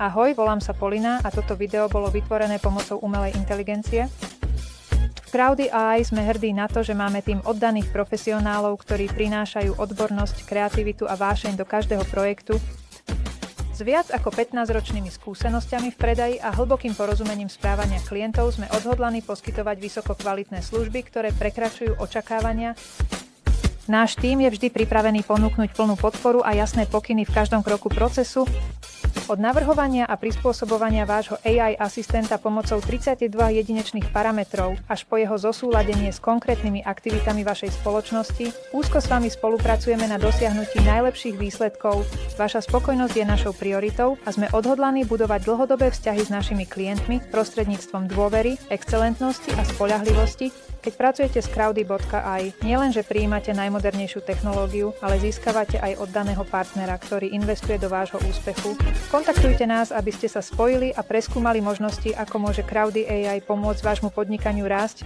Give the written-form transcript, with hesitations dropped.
Ahoj, volám sa Polina a toto video bolo vytvorené pomocou umelej inteligencie. V Crowdy AI sme hrdí na to, že máme tým oddaných profesionálov, ktorí prinášajú odbornosť, kreativitu a vášeň do každého projektu. S viac ako 15-ročnými skúsenosťami v predaji a hlbokým porozumením správania klientov sme odhodlaní poskytovať vysokokvalitné služby, ktoré prekračujú očakávania. Náš tím je vždy pripravený ponúknuť plnú podporu a jasné pokyny v každom kroku procesu, od navrhovania a prispôsobovania vášho AI asistenta pomocou 32 jedinečných parametrov až po jeho zosúladenie s konkrétnymi aktivitami vašej spoločnosti. Úzko s vami spolupracujeme na dosiahnutí najlepších výsledkov. Vaša spokojnosť je našou prioritou a sme odhodlaní budovať dlhodobé vzťahy s našimi klientmi prostredníctvom dôvery, excelentnosti a spoľahlivosti. Keď pracujete s Crowdy.ai, nielenže prijímate najmodernejšiu technológiu, ale získavate aj oddaného partnera, ktorý investuje do vášho úspechu. Kontaktujte nás, aby ste sa spojili a preskúmali možnosti, ako môže Crowdy AI pomôcť vášmu podnikaniu rásť.